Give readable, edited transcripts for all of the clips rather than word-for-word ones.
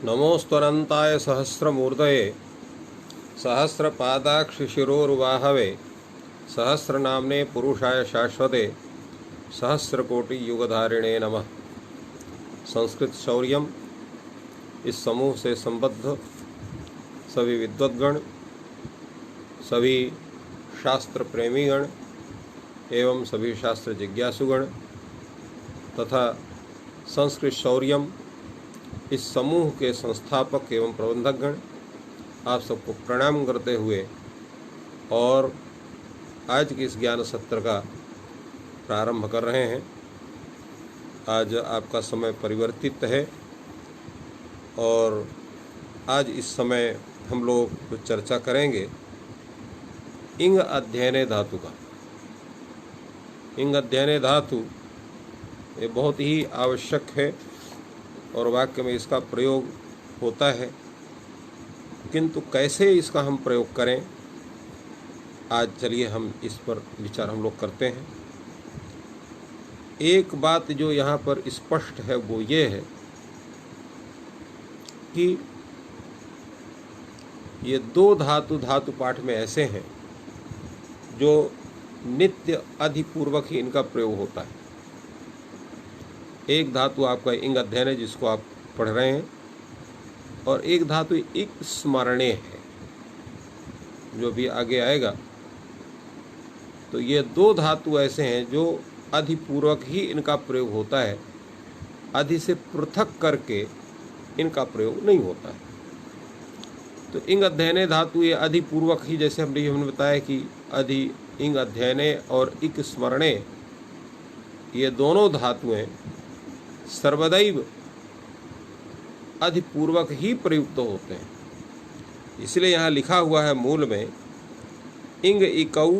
नमोस्तरन्ताय सहस्रमूर्तये सहस्रपादाक्षिशिरोरुबाहवे सहस्रनाम्ने पुरुषाय शाश्वते सहस्रकोटियुगधारिणे नमः। संस्कृत शौर्यम इस समूह से संबद्ध सभी विद्वद्गण, सभी शास्त्र प्रेमीगण एवं सभी शास्त्र जिज्ञासुगण तथा संस्कृत शौर्यम इस समूह के संस्थापक एवं प्रबंधकगण आप सबको प्रणाम करते हुए और आज के इस ज्ञान सत्र का प्रारंभ कर रहे हैं। आज आपका समय परिवर्तित है और आज इस समय हम लोग कुछ चर्चा करेंगे इंग अध्ययने धातु का। इंग अध्ययने धातु ये बहुत ही आवश्यक है और वाक्य में इसका प्रयोग होता है, किंतु कैसे इसका हम प्रयोग करें, आज चलिए हम इस पर विचार हम लोग करते हैं। एक बात जो यहाँ पर स्पष्ट है वो ये है कि ये दो धातु पाठ में ऐसे हैं जो नित्य अधिपूर्वक ही इनका प्रयोग होता है। एक धातु आपका इंग अध्ययन है जिसको आप पढ़ रहे हैं, और एक धातु इक स्मरणे है जो भी आगे आएगा। तो ये दो धातु ऐसे हैं जो अधिपूर्वक ही इनका प्रयोग होता है, अधि से पृथक करके इनका प्रयोग नहीं होता है। तो इंग अध्ययने धातु ये अधिपूर्वक ही, जैसे हमने बताया कि अधि इंग अध्ययने और इक स्मरणे ये दोनों धातुएं सर्वदैव अधिपूर्वक ही प्रयुक्त होते हैं। इसलिए यहाँ लिखा हुआ है मूल में इंग इकौ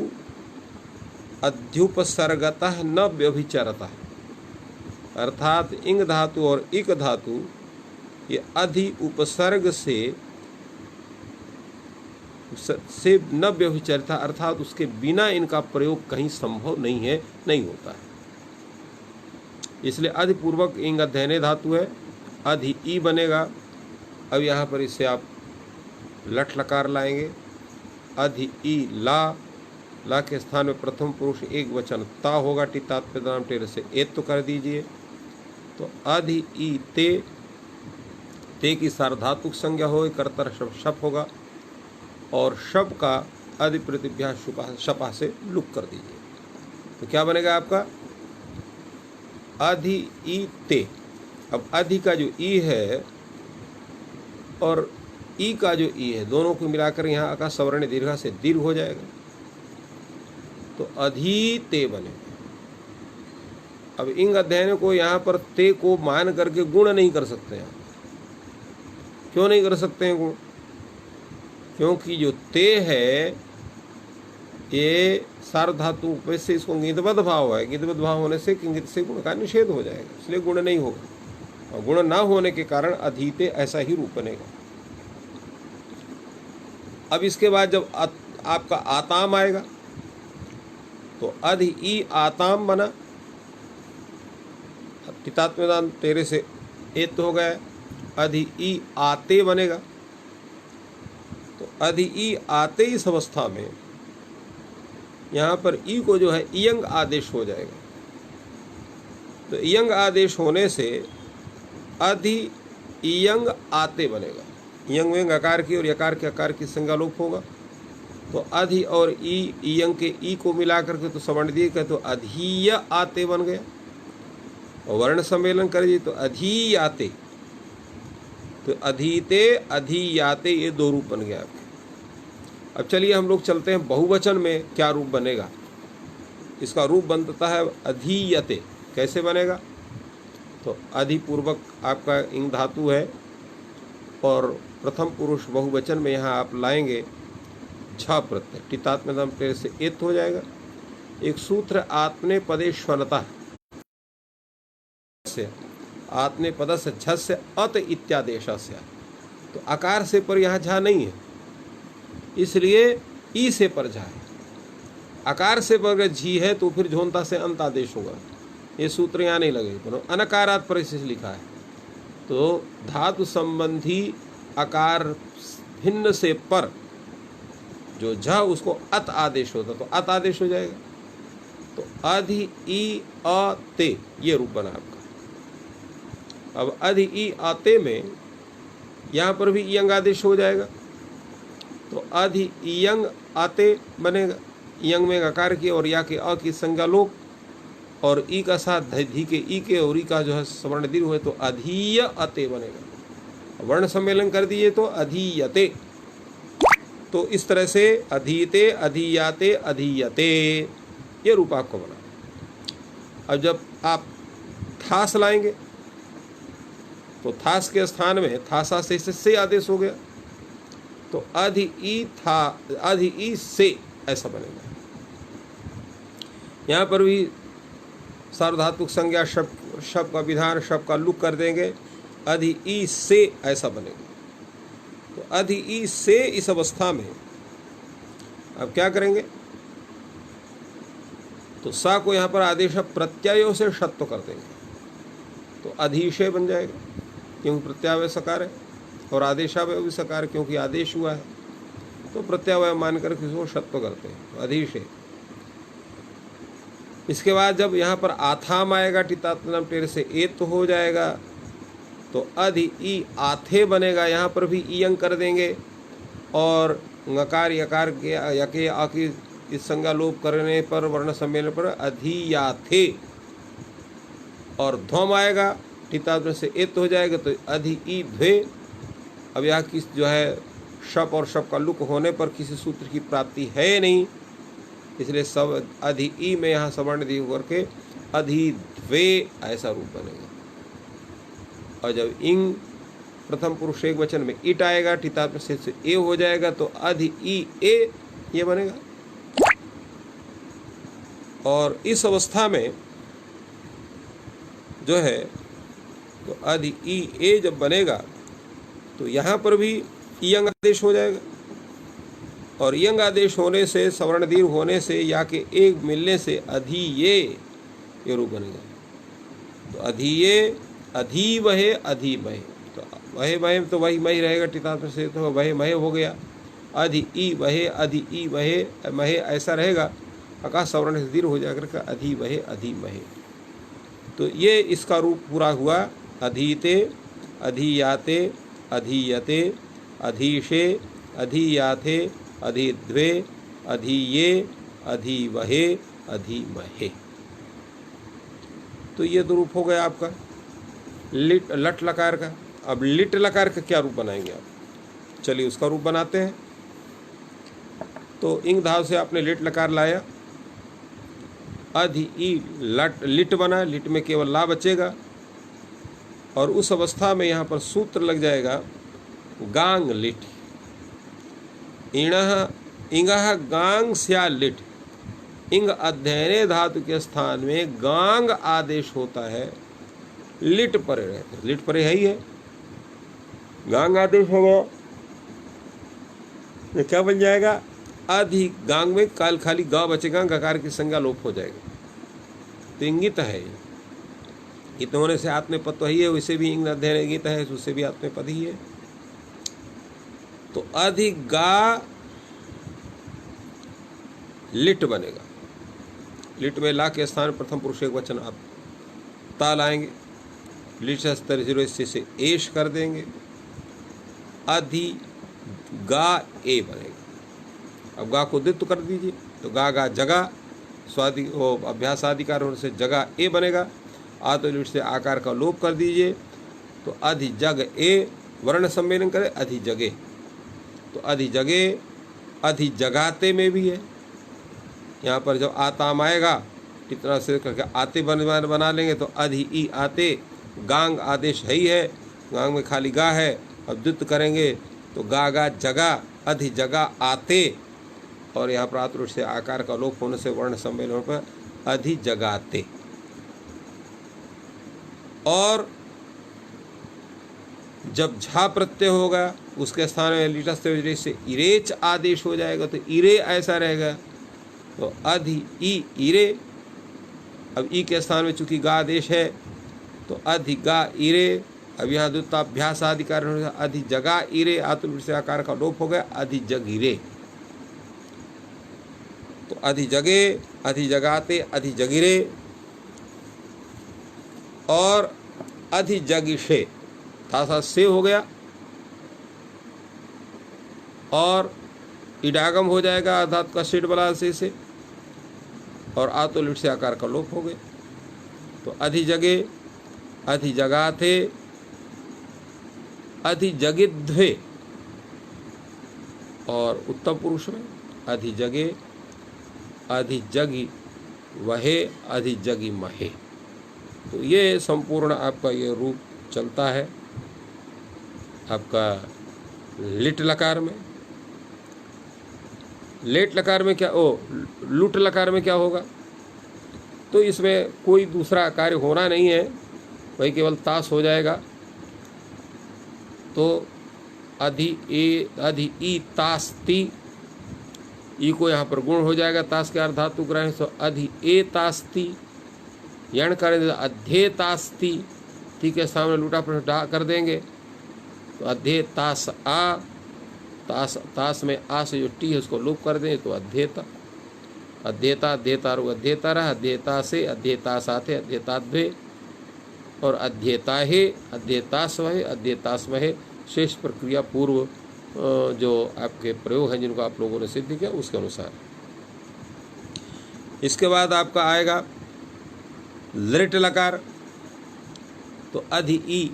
अध्युपसर्गतः न व्यभिचरतः, अर्थात इंग धातु और इक धातु ये अधि उपसर्ग से न व्यभिचरता, अर्थात उसके बिना इनका प्रयोग कहीं संभव नहीं है, नहीं होता है। इसलिए अधिपूर्वक इंग अध्ययने धातु है, अधि ई बनेगा। अब यहाँ पर इससे आप लट लकार लाएंगे, अधि ई ला, ला के स्थान में प्रथम पुरुष एक वचन ता होगा, टितात नाम टेर से एत तो कर दीजिए। तो अधि ई ते, ते की सार्वधातुक संज्ञा हो, कर्तर शप होगा, और शप का अधि प्रतिभ्या शपा से लुक कर दीजिए। तो क्या बनेगा आपका अधि ई ते। अब अधि का जो ई है और ई का जो ई है, दोनों को मिलाकर यहाँ का सवर्ण दीर्घा से दीर्घ हो जाएगा, तो अधि ते बनेगा। अब इंग अध्ययन को यहाँ पर ते को मान करके गुण नहीं कर सकते हैं। क्यों नहीं कर सकते हैं गुण? क्योंकि जो ते है ये सार्वधातु वैसे इसको गिदबद्ध भाव है, गिदबद्ध भाव होने से किंगित से गुण का निषेध हो जाएगा, इसलिए गुण नहीं होगा, और गुण ना होने के कारण अधीते ऐसा ही रूप बनेगा। अब इसके बाद जब आपका आताम आएगा तो अधि ई आताम बना, तितात्म्यदान तेरे से एत हो गया, अधि ई आते बनेगा। तो अधि ई आते इस अवस्था में यहाँ पर ई को जो है इयंग आदेश हो जाएगा। तो इयंग आदेश होने से अधि इयंग आते बनेगा। इयंग में अकार की और यकार के आकार की संज्ञा लोप होगा। तो अधि और ई, इयंग के ई को मिला करके तो सवर्ण दिए गए, तो अधीय आते बन गया, और वर्ण सम्मेलन कर दिए तो अधी आते। तो अधीते अधियाते ये दो रूप बन गया आपके। अब चलिए हम लोग चलते हैं बहुवचन में क्या रूप बनेगा। इसका रूप बनता है अधीयते। कैसे बनेगा? तो अधिपूर्वक आपका इंग धातु है और प्रथम पुरुष बहुवचन में यहाँ आप लाएंगे झ प्रत्यय, टितात्म्यदम टेर से एत हो जाएगा। एक सूत्र आत्मने पदेश्वनता से, आत्मने पद से झ से अत इत्यादेश से, तो आकार से पर यहाँ झा नहीं है, इसलिए ई से पर झा है। आकार से पर झी है तो फिर झोंता से अंत आदेश होगा। ये सूत्र यहाँ नहीं लगे, अनकारात पर इसे लिखा है। तो धातु संबंधी आकार भिन्न से पर जो झ उसको अत आदेश होता तो अत आदेश हो जाएगा। तो अधि ई अ ते ये रूप बना आपका। अब अधि ई आते में यहाँ पर भी इयंग आदेश हो जाएगा। तो अधि इयंग आते बनेगा। इयंग में आकार की और या के अ की संज्ञा लोप और ई का साथ धी के ई के और ई का जो है सवर्ण दीर्घ हुए तो अधीय अते बनेगा। वर्ण सम्मेलन कर दिए तो अधीयते। तो इस तरह से अधीते, अधीयाते, अधीयते ये रूप आपको बना। अब जब आप थास लाएंगे तो थास के स्थान में थासा से आदेश हो गया तो अधि ई था, अधि ई से ऐसा बनेगा। यहाँ पर भी सार्वधातुक संज्ञा शब्द का विधान शब्द का लुक कर देंगे, अधि ई से ऐसा बनेगा। तो अधि ई से इस अवस्था में अब क्या करेंगे तो सा को यहाँ पर आदेश प्रत्ययों से षत्व कर देंगे तो अधिशय बन जाएगा क्योंकि प्रत्यावय सकार है और आदेशावय भी सकार क्योंकि आदेश हुआ है तो प्रत्यावय मानकर किसको षत्व करते हैं तो अधिशय। इसके बाद जब यहाँ पर आथाम आएगा टितात्म टेर से एत तो हो जाएगा तो अधि ई आथे बनेगा। यहाँ पर भी ईयंग कर देंगे और ngकार यकार के यके आ की इस संज्ञा लोप करने पर वर्ण सम्मेलन पर अधियाथे और ध्वम आएगा टितात्म से एत हो जाएगा तो अधि ई ध्वे। अब यहाँ किस जो है शप और शप का लुक होने पर किसी सूत्र की प्राप्ति है नहीं इसलिए सब अधि ई में यहाँ सवर्ण दी करके अधिध्वे ऐसा रूप बनेगा। और जब इंग प्रथम पुरुष एक वचन में इट आएगा टितात्म से ए हो जाएगा तो अधि ई ए ये बनेगा। और इस अवस्था में जो है तो अधि ई ए जब बनेगा तो यहाँ पर भी इयंग आदेश हो जाएगा और इयंग आदेश होने से सवर्ण दीर्घ होने से या के एक मिलने से अधिये ये रूप बनेगा। तो अधिये अधिवहे अधिमहे तो वहे महे तो वही मही रहेगा टितात्म से तो वहे महे हो गया। अधि ई वहे अधि ई वहे महे ऐसा रहेगा आकाश सवर्ण से दीर्घ हो जाकर अधि वहे अधिमहे। तो ये इसका रूप पूरा हुआ अधीते, अधीयाते, अधीयते, अधीशे, अधीयाथे, अधिध्वे, अधीये, अधिवहे, अधिमहे। तो ये तो रूप हो गया आपका लिट लट लकार का। अब लिट लकार का क्या रूप बनाएंगे आप? चलिए उसका रूप बनाते हैं। तो इंग धाव से आपने लिट लकार लाया, अधि ई लट लिट बना, लिट में केवल ला बचेगा और उस अवस्था में यहाँ पर सूत्र लग जाएगा गांग लिट। इंगह गांग स्या लिट। इंग अध्ययने धातु के स्थान में गांग आदेश होता है, लिट परे रहते। लिट परे है ही है, गांग आदेश हो गया ये क्या बन जाएगा अधि गांग में काल खाली गा बचेगा, गकार की संज्ञा लोप हो जाएगी। तो इंगित है इत होने से आत्मपद तो ही है, वैसे भी इंग अध्ययन इंगित है उससे भी आत्मपद ही है। तो अधि गा लिट बनेगा। लिट में ला के स्थान प्रथम पुरुष एक वचन आप ता लाएंगे, लिट से एश कर देंगे, अधि गा ए बनेगा। अब गा को द्वित्व कर दीजिए तो गा गा जगा स्वादि वो अभ्यास आदिकार होने से जगा ए बनेगा। आ तो लिट से आकार का लोप कर दीजिए तो अधि जग ए वर्ण सम्मेलन करे अधि जगे। तो अधि जगे अधि जगाते में भी है। यहाँ पर जब आताम आएगा कितना से करके आते बना लेंगे तो अधि ई आते, गांग आदेश है ही है, गांग में खाली गा है। अब द्वित्व करेंगे तो गा गा जगा अधि जगा आते और यहाँ पर आतुर से आकार का लोप होने से वर्ण सम्मेलन पर अधि जगाते। और जब झा प्रत्यय होगा उसके स्थान में लिटस्ते से इरेच आदेश हो जाएगा तो इरे ऐसा रहेगा। तो अधि ई इरे। अब ई के स्थान में चूंकि गा आदेश है तो अधि गा इरे अब यहाँ द्विताभ्यास आदि कारण अधिजगा इरे आतुल से आकार का लोप हो गया, अधिजगिरे। तो अधिजगे, अधिजगाते, अधिजगिरे और अधिजगिषे, था से हो गया और इडागम हो जाएगा अर्थात का सिट बला से और आतुल से आकार का लोप हो गया। तो अधिजगे, अधिजगाथे, अधिजगिध्वे और उत्तम पुरुष में अधिजगे, अधिजगी वहे, अधिजगी महे। तो ये संपूर्ण आपका ये रूप चलता है आपका लिट लकार में। लेट लकार में क्या, लुट लकार में क्या होगा? तो इसमें कोई दूसरा कार्य होना नहीं है, वही केवल तास हो जाएगा। तो अधि ई तास्ति, ई को यहाँ पर गुण हो जाएगा, तास के अर्थ धातु ग्रहण। तो अधि ए तास्ति, यण करें अध्ये तास्ति, ती के सामने लूटा प्रश्न डा कर देंगे तो अध्ये तास आ, तास में आ से जो टी है उसको लोप कर दें तो अध्येता, अध्येता, अध्येता रो अध्येता रहा, अध्येता से अध्येता साथे, अध्येताद्वे और अध्येता है, अध्येतास्वहे, अध्येतास्महे। शेष प्रक्रिया पूर्व जो आपके प्रयोग हैं जिनको आप लोगों ने सिद्ध किया उसके अनुसार। इसके बाद आपका आएगा लृट लकार। तो अधि ई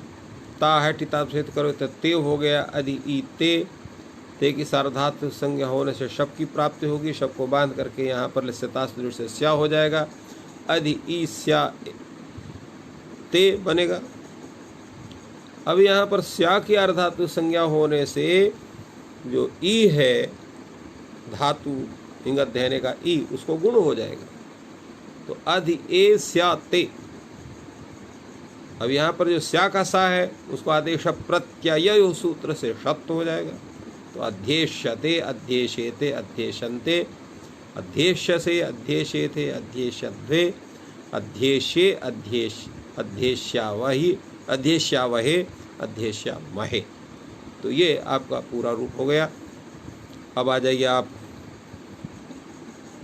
ता है टिता से करो तो ते हो गया, अधि ई ते की सार्वधातु संज्ञा होने से शब की प्राप्ति होगी। शब को बांध करके यहाँ पर लिस्यतास से स्या हो जाएगा, अधि ई स्या ते बनेगा। अब यहाँ पर स्या की अर्धातु संज्ञा होने से जो ई है धातु इंगत देने का ई, उसको गुण हो जाएगा। तो अधि ए स्या ते। अब यहाँ पर जो स्या का सा है उसको आदेश प्रत्यय सूत्र से शब्द हो जाएगा। तो अध्येष्यते, अध्येशेते, अध्येशन्ते, अध्येष्यसे, अध्येशेते, अध्येशध्वे, अध्येशे, अध्येष्यावहि, अध्येष्यावहे, अध्येष्यामहे। तो ये आपका पूरा रूप हो गया। अब आ जाइए आप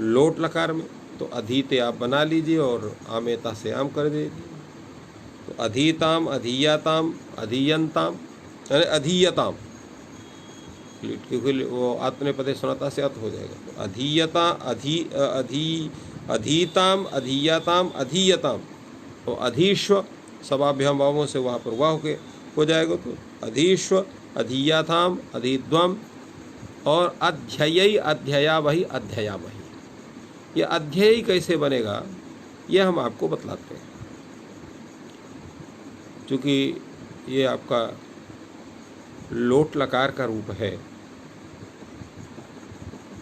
लोट लकार में। तो अधीते आप बना लीजिए और आमेता से आम कर दीजिए। तो अधीताम, अधीयताम, अधीयंताम, अधीयताम, क्योंकि वो आत्मनेपदे सुनाता से अत हो जाएगा। तो अधीयता, अधीताम, अधीयताम, अधीयताम। तो अधीश्व सभाभ्याम भावों से वहाँ पर वाह के हो जाएगा। तो अधीश्व, अधीयताम, अधीध्वम और अध्ययी, अध्यया वही, अध्यया वही। ये अध्ययी कैसे बनेगा ये हम आपको बतलाते हैं, क्योंकि ये आपका लोट लकार का रूप है।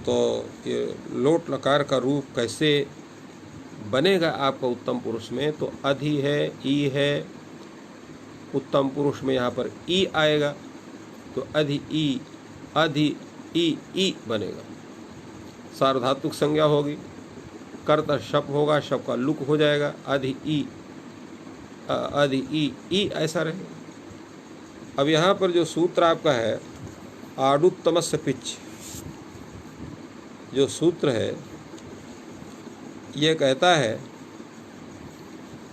तो ये लोट लकार का रूप कैसे बनेगा आपका उत्तम पुरुष में? तो अधि है, ई है, उत्तम पुरुष में यहाँ पर ई आएगा। तो अधि ई, अधि ई बनेगा। सार्वधातुक संज्ञा होगी, कर्ता शप होगा, शप का लुक हो जाएगा। अधि ई ऐसा रहेगा। अब यहाँ पर जो सूत्र आपका है आडुत्तमस्य पिच, जो सूत्र है ये कहता है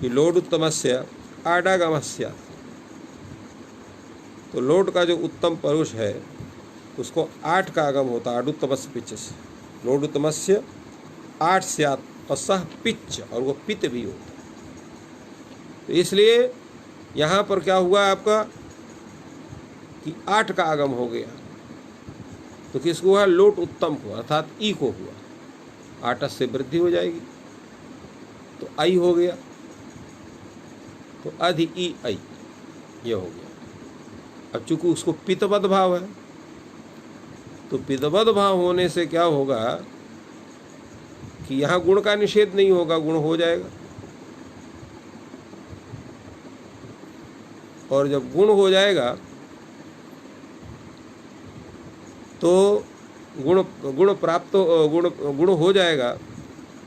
कि लोडुत्तमस्य आडागमस्य। तो लोड का जो उत्तम पुरुष है उसको 8 का आगम होता है आडुत्तमस्य पिच से। लोडुत्तमस्य 8 स्यात् और सह पिच, और वो पित भी होता है। तो इसलिए यहाँ पर क्या हुआ आपका कि 8 का आगम हो गया। तो किसको हुआ? लोट उत्तम को, अर्थात ई को हुआ। 8 से वृद्धि हो जाएगी तो आई हो गया। तो अधि ई आई ये हो गया। अब चूंकि उसको पितवद भाव है तो पितवद भाव होने से क्या होगा कि यहाँ गुण का निषेध नहीं होगा, गुण हो जाएगा। और जब गुण हो जाएगा तो गुण प्राप्त गुण हो जाएगा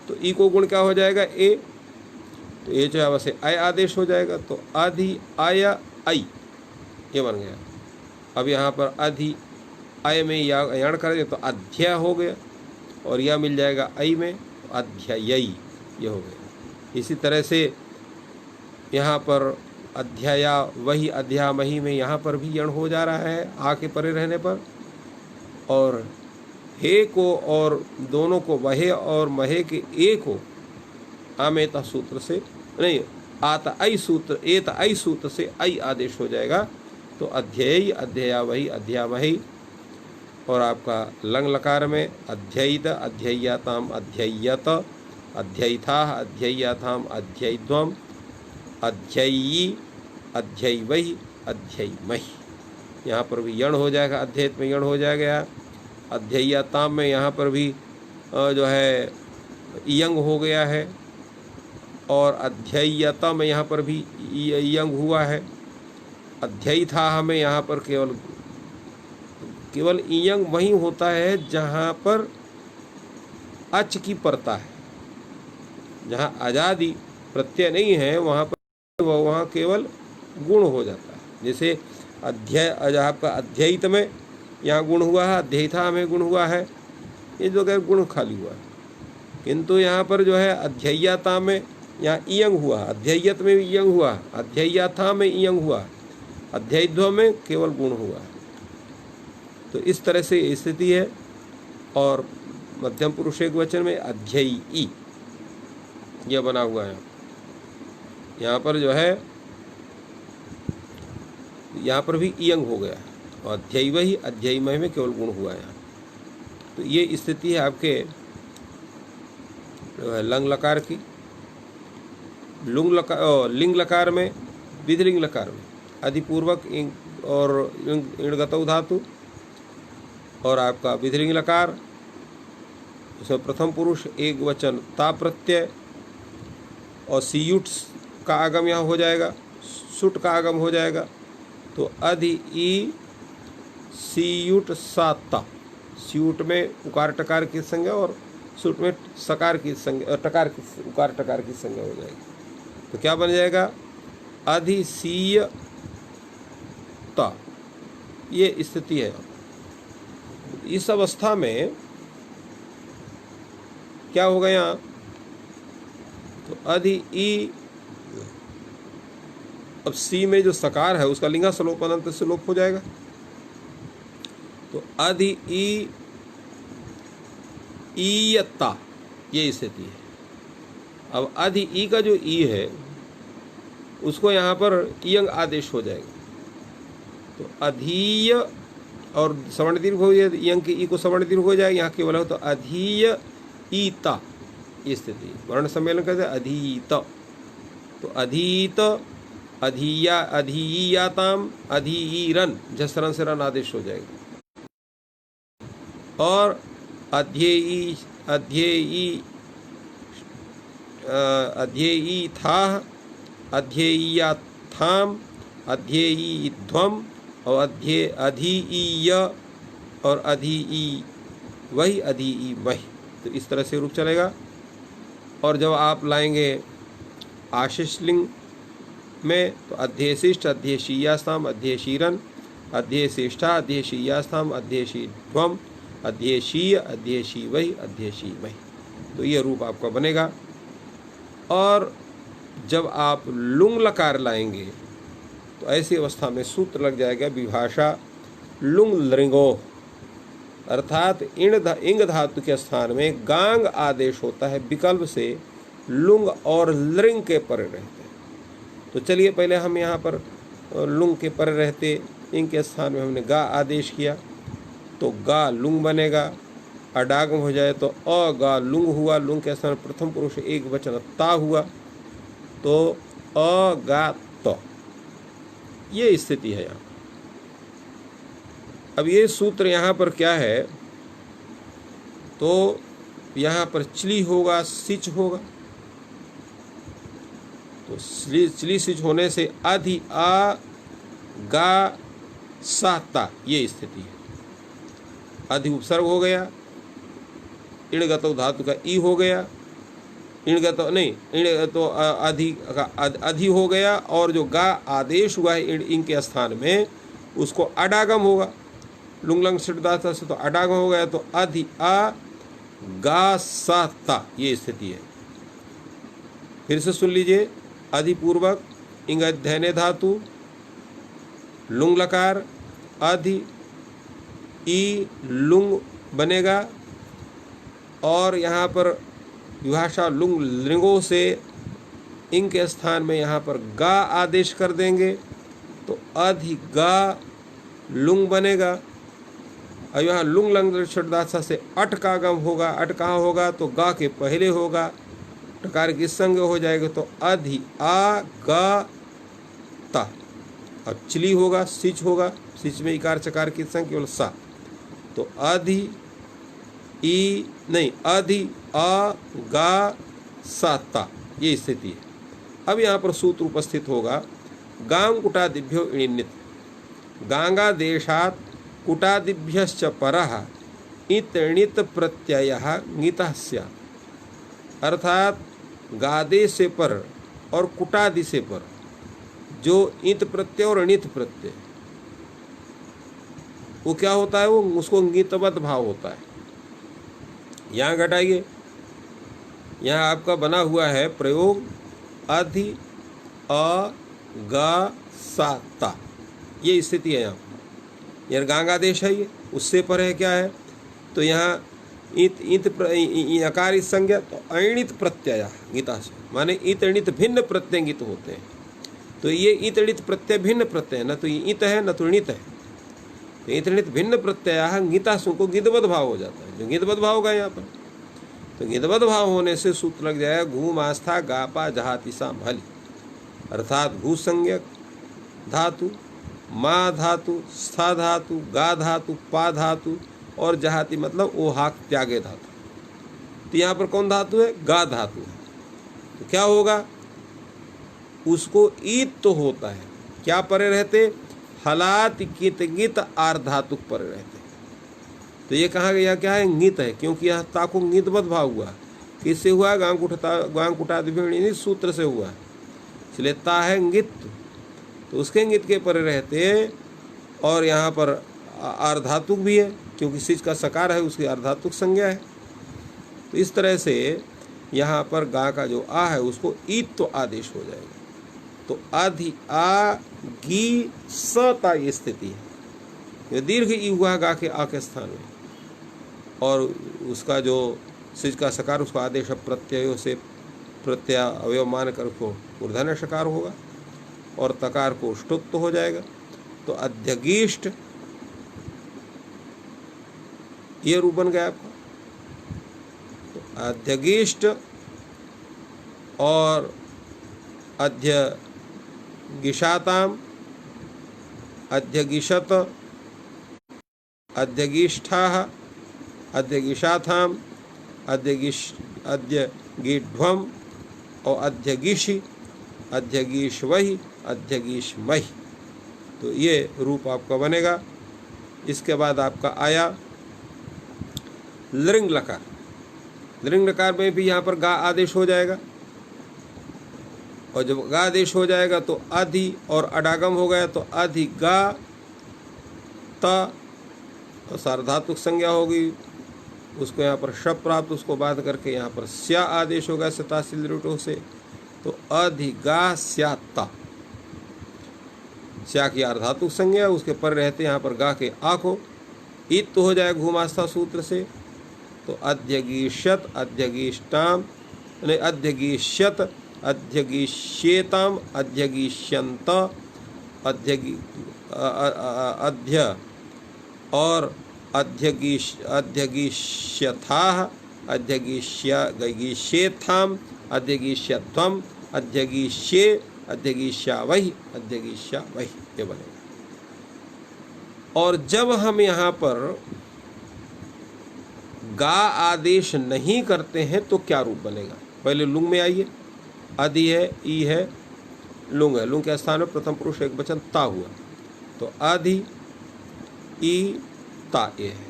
तो ई को गुण क्या हो जाएगा? ए। तो ए जो है वैसे आय आदेश हो जाएगा। तो आधि आया आई, ये बन गया। अब यहाँ पर अधि अय में या यण करेंगे तो अध्याय हो गया, और यह मिल जाएगा अय में तो अध्यायी, ये हो गया। इसी तरह से यहाँ पर अध्याया वही अध्यामही में यहाँ पर भी यण हो जा रहा है आ के परे रहने पर, और हे को और दोनों को वहे और महे के ए को आमेता सूत्र से नहीं आता ऐ सूत्र एत ऐ सूत्र से ऐ आदेश हो जाएगा। तो अध्ययी अध्यया वही अध्यामही, और आपका लंग लकार में अध्ययित अध्यय्याताम अध्यय्यत अध्ययिथा अध्यय्याथाम अध्ययध्वम अध्ययी अध्ययवही अध्ययमही, यहाँ पर भी यण हो जाएगा, अध्ययत में यण हो जाएगा। अध्यय्याताम में यहाँ पर भी जो है इयंग हो गया है, और अध्यय्यता में यहाँ पर भी इयंग हुआ है। अध्ययिथा हमें यहाँ पर केवल इयंग वहीं होता है जहाँ पर अच की परता है, जहाँ आजादी प्रत्यय नहीं है वहाँ पर वहाँ केवल गुण हो जाता है। जैसे अध्यय आपका अध्ययित में यहाँ गुण हुआ है, अध्ययिता में गुण हुआ है, ये जो है गुण खाली हुआ है। किंतु यहाँ पर जो है अध्यय्यता में यहाँ इयंग हुआ, अध्ययत में भी इयंग हुआ, अध्यय्याथा में इयंग हुआ, अध्ययध्व में केवल गुण हुआ। तो इस तरह से स्थिति है। और मध्यम पुरुष एक वचन में अध्ययी यह बना हुआ है। यहाँ पर जो है यहाँ पर भी इयंग हो गया, और अध्ययवही अध्ययमय में केवल गुण हुआ है। तो ये स्थिति है आपके लंग लकार की। लिंग लकार में विधिलिंग लकार में अधिपूर्वक इंग और इणगतौ धातु, और आपका विधिलिंग लकार उसमें प्रथम पुरुष एक वचन ता प्रत्यय, और सीयुट का आगम यहाँ हो जाएगा, सुट का आगम हो जाएगा। तो अधि ई सीयुट साता, सीयुट में उकार टकार की संज्ञा और सुट में सकार की संज्ञा, टकार की उकार टकार की संज्ञा हो जाएगी। तो क्या बन जाएगा? अधिसीयता, ये स्थिति है। इस अवस्था में क्या होगा यहाँ? तो अधि ई, अब सी में जो सकार है उसका लिंगा सलोप अनंत से लोप हो जाएगा। तो अधि ई ईयता, ये स्थिति है। अब अधि ई का जो ई है उसको यहाँ पर इयंग आदेश हो जाएगा। तो अधीय और सवर्ण दीर्घ हो जाए, इयंग के ई को सवर्ण दीर्घ हो जाएगा। यहाँ केवल हो तो अधीय ईता, ये स्थिति वर्ण सम्मेलन कहते हैं अधीत। तो अधीत अधीया अधीयाताम अधीरन, झसरन से रन आदेश हो जाएगा। और अध्ययी अध्ययी अध्ययी था अध्यय्याथाम अध्ययीध्वम और अधीय और अधीई वही अधीई वही। तो इस तरह से रूप चलेगा। और जब आप लाएंगे आशीष लिंग में तो अध्ययशिष्ट अध्ययशीयास्ताम अध्ययशीरन अध्ययशिष्ठा अध्ययशीयास्ताम अध्ययशीध्वम अध्ययशीय अध्ययशी वही अध्ययशी वही। तो ये रूप आपका बनेगा। और जब आप लुंग लकार लाएंगे तो ऐसी अवस्था में सूत्र लग जाएगा विभाषा लुंग लृंगो, अर्थात इंग धातु के स्थान में गांग आदेश होता है, विकल्प से लुंग और लृंग के परे रहते हैं। तो चलिए पहले हम यहाँ पर लुंग के परे रहते इंग के स्थान में हमने गा आदेश किया, तो गा लुंग बनेगा। अडागम हो जाए तो अ गा लुंग हुआ, लुंग के स्थान प्रथम पुरुष एक वचन ता हुआ, तो अ गा त, ये स्थिति है यहाँ। अब ये सूत्र यहाँ पर क्या है? तो यहाँ पर चली होगा सिच होगा। तो चली सिच होने से अधि आ गा साता, ये स्थिति है। अधि उपसर्ग हो गया, इणगतो धातु का ई हो गया, इण तो नहीं, इण तो अधि हो गया, और जो गा आदेश हुआ है इण के स्थान में उसको अडागम होगा। लुंग लंग सिद्धार्थ से तो अडागम हो गया, तो अधि आ गा सा ता, ये स्थिति है। फिर से सुन लीजिए, अधिपूर्वक इंग अध्ययने धातु लुंग लकार अधि ई लुंग बनेगा, और यहाँ पर विभाषा लुंग लिंगों से इंग के स्थान में यहाँ पर गा आदेश कर देंगे, तो अधि गा लुंग बनेगा। और यहाँ लुंग लंग षड्दासा से अट का गम होगा। अट कहाँ होगा, तो गा के पहले होगा, टकार की संग हो जाएगा, तो अधि आ गा ता। अब चिली होगा, सिच होगा, सिच में इकार चकार की संग केवल सा, तो अधि ई नहीं, अधि आ गा सा ता, ये स्थिति है। अब यहाँ पर सूत्र उपस्थित होगा, गांग कुटादिभ्यो इणित, गांगा देशात कुटादिभ्यश्च परः इत णित प्रत्ययः ङितः स्यात्। अर्थात गादे से पर और कुटादि से पर जो ईत प्रत्यय और अणित प्रत्यय, वो क्या होता है, वो उसको ङितवत भाव होता है। यहाँ घटाइए, यहाँ आपका बना हुआ है प्रयोग अधि अ गा सा ता, ये स्थिति है। यहाँ यार गांगादेश है, ये उससे पर है क्या है, तो यहाँ ईत अकार संज्ञा, तो अणित प्रत्यय गीता से, माने ईत अणित भिन्न प्रत्यय गीत होते हैं। तो ये ईत अणित प्रत्यय भिन्न प्रत्यय, न तो ये ईत है न तो णित है। तो ईत अणित भिन्न प्रत्यय गीता को गिदवद भाव हो जाता है, जो गिदवद भाव होगा यहाँ पर। तो गिदवद भाव होने से सूत्र लग जाएगा घूम आस्था गापा जहाति सा भली, अर्थात भू संज्ञक धातु, मा धातु, स्था धातु, गा धातु, पा धातु, और जहाति मतलब ओहाक त्यागे धातु। तो यहाँ पर कौन धातु है, गा धातु है। तो क्या होगा, उसको ईत तो होता है, क्या परे रहते, हलात कित गित आर धातुक परे रहते। तो ये कहा गया क्या है, ङित है, क्योंकि यहाँ ताको ङितवत भाव हुआ। किससे हुआ, गांग कुटादिभ्यो सूत्र से हुआ, इसलिए ता है ङित, तो उसके ङित के परे रहते। और यहाँ पर अर्धातुक भी है, क्योंकि सिच का सकार है, उसकी अर्धातुक संज्ञा है। तो इस तरह से यहाँ पर गा का जो आ है उसको ईत तो आदेश हो जाएगा। तो अधि आ गी सता, ये स्थिति है, ये दीर्घ ई हुआ गा के आ के स्थान में, और उसका जो सिच का सकार उसको आदेश प्रत्ययों से प्रत्यय अवयव मान कर को मूर्धन्य शकार होगा, और तकार को ष्टुत्व हो जाएगा। तो अध्यगीष्ट ये रूप बन गया आपका। तो अध्यगीष्ट और अध्यगिषाताम, अध्यगिषत, अध्यगिष्ठाः, अध्यगिषाथाम, अध्यगिढ्वम और अध्यगिषि, अध्यगीष्वहि, अध्यगीष्महि। तो ये रूप आपका बनेगा। इसके बाद आपका आया लृंग लकार। लृंग लकार में भी यहाँ पर गा आदेश हो जाएगा, और जब गा आदेश हो जाएगा तो अधि और अडागम हो गया, तो अधि गा ता, और सार्वधातुक संज्ञा होगी, उसको यहाँ पर शब प्राप्त, उसको बाध करके यहाँ पर स्या आदेश होगा सतासील रूटों से, तो अधि गा स्यात्ता, स्या की अर्धातुक संज्ञा, उसके पर रहते यहाँ पर गा के आ को ईत तो हो जाएगा घूमास्था सूत्र से। तो अध्यगीष्यत, अध्यगीष्टाम, अध्यगीष्यत, अध्यगीष्येताम, अध्यगीष्यंत, अध्य और अध्यगीष्यथाः, अध्यगीष्येथाम, अध्यगीष्यध्वम, अध्यगीष्ये, अध्यगीष्यावहि, अध्यगीष्यावहि, ये बनेगा। और जब हम यहाँ पर गा आदेश नहीं करते हैं तो क्या रूप बनेगा, पहले लुंग में आइए। अधि है, ई है, लुंग है, लुंग के स्थान में प्रथम पुरुष एक वचन ता हुआ, तो अधि ई ता ये है।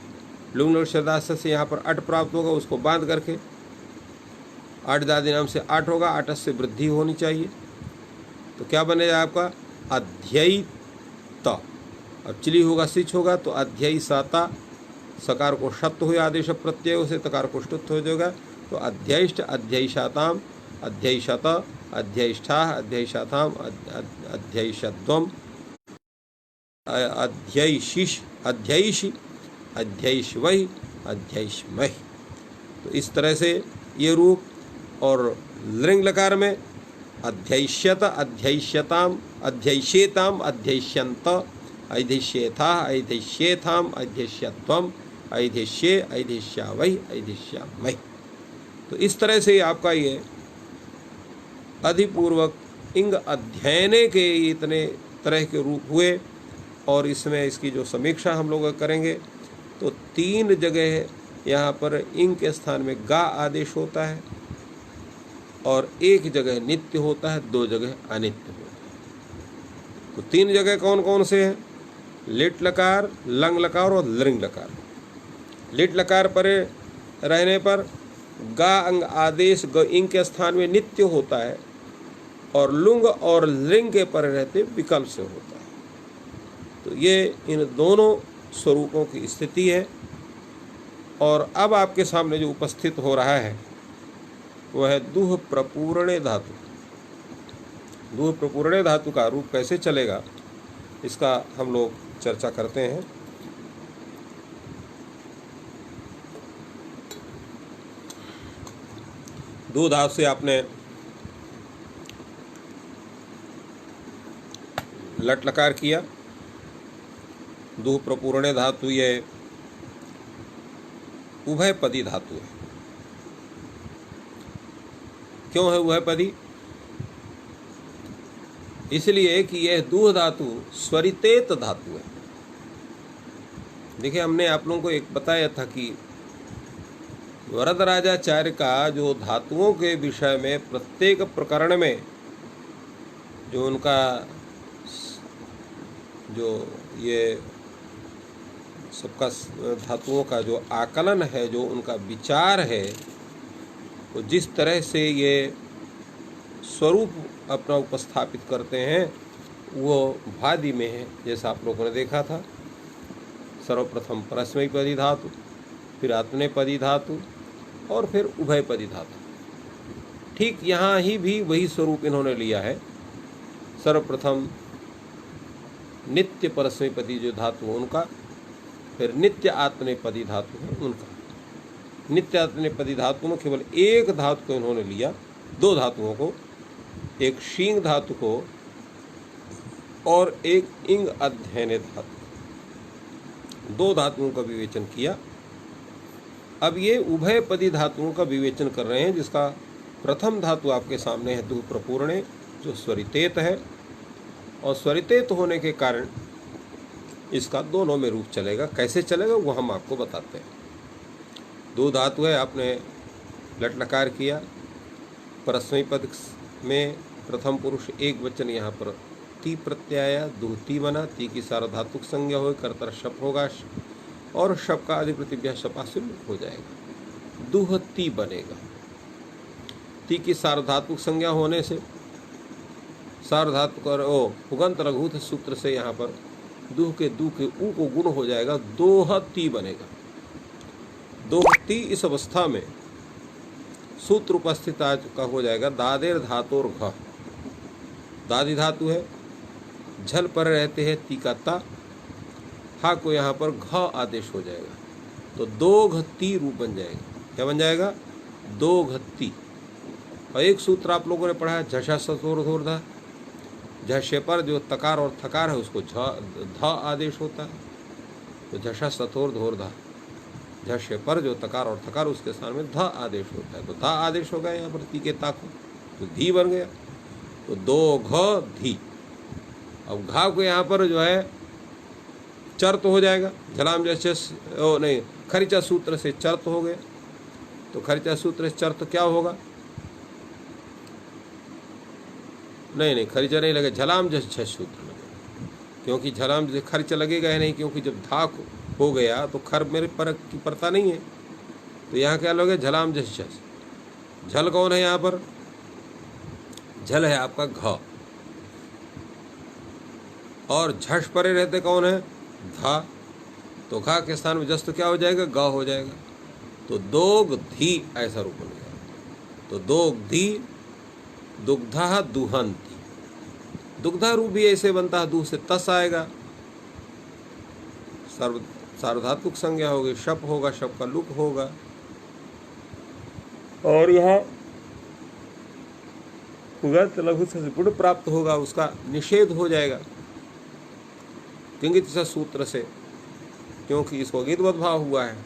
लुंग शब्दास्थ से यहाँ पर अट प्राप्त होगा, उसको बांध करके 8 दादी नाम से 8 होगा, 8 से वृद्धि होनी चाहिए, तो क्या बनेगा आपका अध्ययित। अब चिली होगा, सिच होगा, तो अध्ययी साता, सकार को शत हुए आदेश प्रत्यय से, तकार को ष्टुत हो जाएगा, तो अध्ययिष्ट, अध्ययिषाताम, अध्ययिषत, अध्ययिष्ठा, अध्ययिषाताम, अध्ययिषद्वम, अध्ययिशिष, अध्ययिषि, अध्ययिष्वहि, अध्ययिष्महि। तो इस तरह से ये रूप। और लिंग लकार में अध्ययिष्यत, अध्ययिष्यताम, अध्ययिष्येताम, अध्ययिष्यन्त, अध्ययिष्येथा, अध्ययिष्येथाम, अध्ययिष्यत्वम, अध्ययिष्ये, अध्ययिष्यावहि, अध्ययिष्यामहि। तो इस तरह से आपका ये अधिपूर्वक इंग अध्ययने के इतने तरह के रूप हुए। और इसमें इसकी जो समीक्षा हम लोग करेंगे तो 3 जगह यहाँ पर इंग के स्थान में गा आदेश होता है, और 1 जगह नित्य होता है, 2 जगह अनित्य होता है। तो 3 जगह कौन कौन से हैं? लिट लकार, लंग लकार और लृंग लकार। लिट लकार पर रहने पर गा अंग आदेश इंग के स्थान में नित्य होता है, और लुंग और लिंग के पर रहते विकल्प से होता है। तो ये इन दोनों स्वरूपों की स्थिति है। और अब आपके सामने जो उपस्थित हो रहा है वह है दुह प्रपूर्णे धातु। दुह प्रपूर्णे धातु का रूप कैसे चलेगा इसका हम लोग चर्चा करते हैं। दो धातु से आपने लट लकार किया। दुह प्रपूर्णे धातु ये उभयपदी धातु है। क्यों है उभयपदी? इसलिए कि यह दुह धातु स्वरितेत धातु है। देखिए, हमने आप लोगों को एक बताया था कि वरदराजाचार्य का जो धातुओं के विषय में प्रत्येक प्रकरण में जो उनका जो ये सबका धातुओं का जो आकलन है, जो उनका विचार है, वो जिस तरह से ये स्वरूप अपना उपस्थापित करते हैं वो भादि में है। जैसा आप लोगों ने देखा था, सर्वप्रथम परस्मैपदी धातु, फिर आत्मनेपदी धातु और फिर उभयपदी धातु। ठीक यहाँ ही भी वही स्वरूप इन्होंने लिया है। सर्वप्रथम नित्य परस्मैपदी जो धातु है उनका, फिर नित्य आत्मनेपदी धातु है उनका। नित्य आत्मनेपदी धातु में केवल एक धातु को इन्होंने लिया, 2 धातुओं को, एक शींग धातु को और एक इंग अध्ययने धातु, 2 धातुओं का विवेचन किया। अब ये उभयपदी धातुओं का विवेचन कर रहे हैं, जिसका प्रथम धातु आपके सामने है दुह प्रपूर्णे, जो स्वरितेत है। और स्वरितेत होने के कारण इसका दोनों में रूप चलेगा। कैसे चलेगा वो हम आपको बताते हैं। 2 धातु है, आपने लट लकार किया। परस्मै पद में प्रथम पुरुष एक वचन, यहाँ पर ती प्रत्यय आया, दुह ती बना। ती की सार्वधातुक संज्ञा हो, कर्ता शप होगा और शप का अधिप्रतिज्ञा शपाशुल हो जाएगा, दुह ती बनेगा। ती की सार्वधातुक संज्ञा होने से सार्वधातुक और पुगंत लघुत सूत्र से यहाँ पर दुह के दू के ऊ को गुण हो जाएगा, दोहती बनेगा। दोहती इस अवस्था में सूत्र उपस्थित आ चुका हो जाएगा दादेर धातोर घ। दादी धातु है, झल पर रहते हैं ती का ता, हा को यहाँ पर घ आदेश हो जाएगा, तो दो घत्ती रूप बन जाएगा। क्या बन जाएगा? दो घत्ती। और एक सूत्र आप लोगों ने पढ़ा है झषा सतोर धोरधा। झषे पर जो तकार और थकार है उसको ध आदेश होता है, तो झषा सतोर धोरधा। झषे पर जो तकार और थकार उसके स्थान में ध आदेश होता है, तो ध आदेश हो गया यहाँ पर ती के ता को, तो धी बन गया, तो दो घ धी। अब घा को यहाँ पर जो है चर्त हो जाएगा, झलाम जैसे नहीं खरिचा सूत्र से चर्त हो गया, तो खरिचा सूत्र से चर्त क्या होगा? नहीं खर्चा नहीं लगे, झलाम जैसे सूत्र लगेगा, क्योंकि झलाम जैसे खर्चा लगेगा ही नहीं, क्योंकि जब धाक हो गया तो खर मेरे पर की परता नहीं है, तो यहाँ क्या लोगे? झलाम जैसे। झल कौन है यहाँ पर? झल है आपका घ, और झष परे रहते कौन है? धा। तो घा के स्थान में जस्त क्या हो जाएगा? ग हो जाएगा। तो दोग्धी ऐसा रूप बन जाएगा। तो दोग्धी दुग्धा दुहंती, दुग्धा रूप भी ऐसे बनता है, दूह से तस आएगा, सार्वधातुक संज्ञा होगी, शप होगा, शप का लुक होगा, और यहाँ पुगत लघु से गुण प्राप्त होगा, उसका निषेध हो जाएगा किंगित सूत्र से, क्योंकि इसको गिद्वत भाव हुआ है,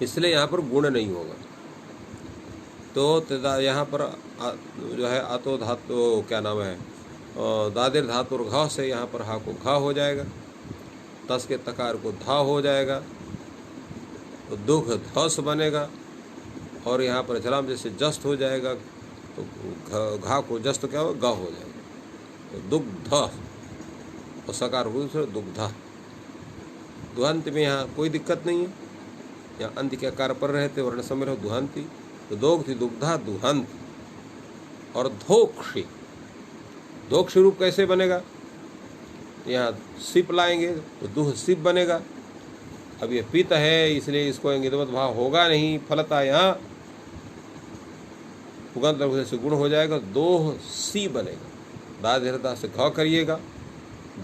इसलिए यहाँ पर गुण नहीं होगा। तो यहाँ पर जो है अतो धातु क्या नाम है, दादिर धातु और घा से यहाँ पर हा को घा हो जाएगा, तस के तकार को धा हो जाएगा, तो दुख धस बनेगा, और यहाँ पर झलाम जैसे जस्त हो जाएगा, तो घा को जस्त क्या होगा? गा हो जाएगा। तो दुग्ध और सकार रूप से दुग्धा। दुहंत में यहाँ कोई दिक्कत नहीं है, यहाँ अंत के आकार पर रहते वर्ण समय रहो दुहंती। तो दोग्धि दुग्धा दुहंत। और धोक्षी, धोक्षी रूप कैसे बनेगा? यहाँ सिप लाएंगे तो दुह सिप बनेगा। अब ये पित है इसलिए इसको गिद्वत भाव होगा नहीं, फलता यहाँ उगंत लघु से गुण हो जाएगा, दोह सी बनेगा। दाधीरता से घ करिएगा,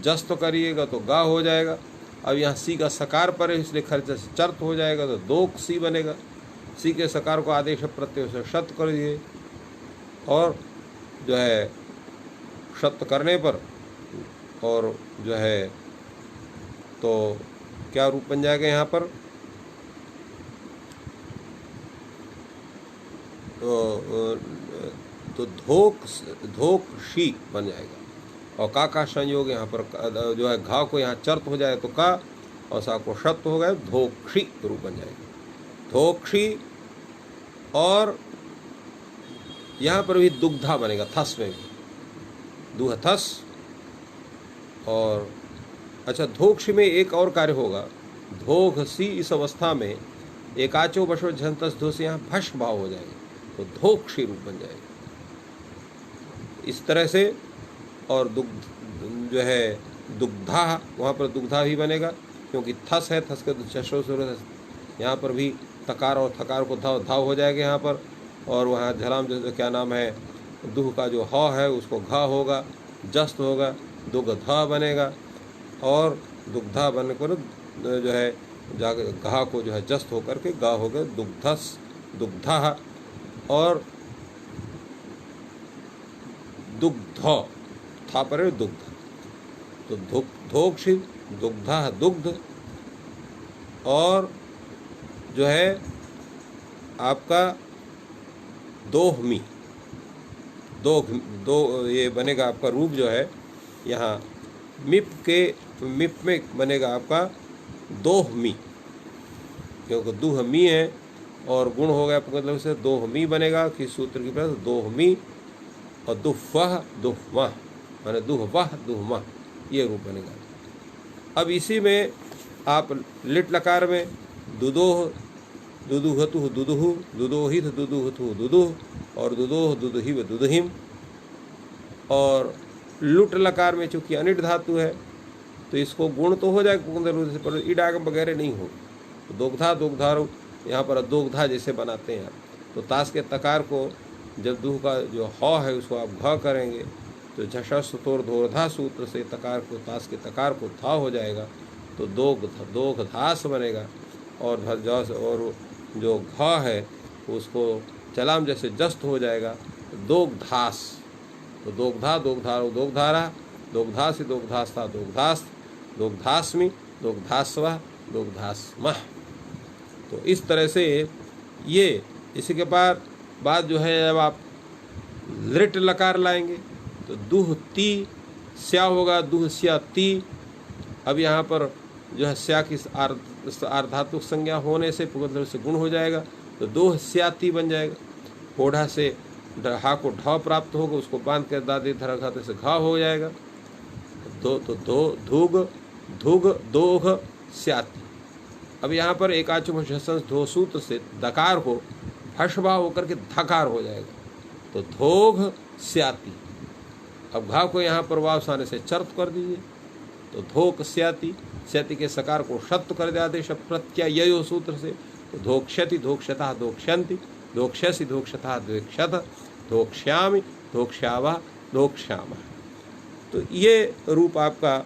जस तो करिएगा तो गा हो जाएगा। अब यहाँ सी का सकार पर है इसलिए खर्च से चर्त हो जाएगा, तो दोक सी बनेगा। सी के सकार को आदेश प्रत्यय से शत करिए, और जो है शत करने पर और जो है तो क्या रूप बन जाएगा यहाँ पर? तो धोक शी बन जाएगा, और का संयोग यहाँ पर जो है घा को यहाँ चर्त हो जाए तो का, और सा को शत हो गया, धोक्षी रूप बन जाएगा, धोक्षी। और यहाँ पर भी दुग्धा बनेगा, थस में भी दुह थस। और अच्छा, धोक्षी में एक और कार्य होगा, धोघसी इस अवस्था में एकाचो बशो झंतस धो से यहाँ भश भाव हो जाएगा, तो धोक्षी रूप बन जाएगा इस तरह से। और दुग्ध जो है दुग्धा, वहाँ पर दुग्धा भी बनेगा, क्योंकि थस है, थस के चशो सूरत, यहाँ पर भी तकार और थकार को धाव हो जाएगा यहाँ पर। और वहाँ झलाम जो क्या नाम है, दुह का जो ह है उसको घा होगा, जस्त होगा, दुग्धा बनेगा, और दुग्धा बनने पर जो है जाकर घा को जो है जस्त होकर के गा हो गया, दुग्धस दुग्धा। और दुग्ध था पर दुग्ध, तो धोक्षी दुग्धा दुग्ध। और जो है आपका दोहमी, दो ये बनेगा आपका रूप जो है यहाँ मिप में बनेगा आपका दोहमी, क्योंकि दुहमी है और गुण हो गया मतलब से दोहमी बनेगा। किस सूत्र की प्रकार? दोहमी। और दुफवाह दुहवाह, माने दुहवाह दुहमा, ये रूप बनेगा। अब इसी में आप लिट लकार में दुदोह दुदुहतु दुदुहु, दुदोहित दुदुहतु दुदुह, और दुदोह दुदुहिव दुदुहिम। और लुट लकार में चूंकि अनिट धातु है तो इसको गुण तो हो जाएगा, पर ईडागम वगैरह नहीं हो, तो दोग्धा दोग्धारो यहाँ पर दोग्धा जैसे बनाते हैं। तो ताश के तकार को जब दूह का जो ह है उसको आप घ करेंगे तो झशस तोर धोरधा सूत्र से तकार को, ताश के तकार को था हो जाएगा, तो दोग्धास बनेगा। और और जो घ है उसको चलाम जैसे जस्त हो जाएगा, दोग्धास। तो दोग्धा दोग्धारो दोग्धारा, दोग्धासी दोग्धास्ता दोग्धास्त, दोग्धास्मि दोग्धास्वा दोग्धास्मः। तो इस तरह से ये इसी के बाद जो है जब आप लिट लकार लाएंगे तो दुह ती स्या होगा, दुह स्या ती। अब यहाँ पर जो है स्या की आर्धातुक संज्ञा होने से पुगंधर से गुण हो जाएगा, तो दोह स्याती बन जाएगा। होढ़ा से हा को ढ प्राप्त होगा, उसको बांध कर दादी धरा खाते से घा हो जाएगा। धुग दोघ स्याती। अब यहाँ पर एकाचुम धो सूत्र से दकार को फशभाव होकर के धकार हो जाएगा, तो धोघ स्याति। अब घा को यहाँ पर वाव आने से चर्त कर दीजिए, तो धोक स्याति, स्याति के सकार को शत्व कर दे आदेश प्रत्ययो सूत्र से, तो धोक्षति धोक्षता धोक्षन्ति, धोक्षसि धोक्षता द्वेक्षत, धोक्ष्यामि धोक्ष्यावः धोक्ष्यामः। तो ये रूप आपका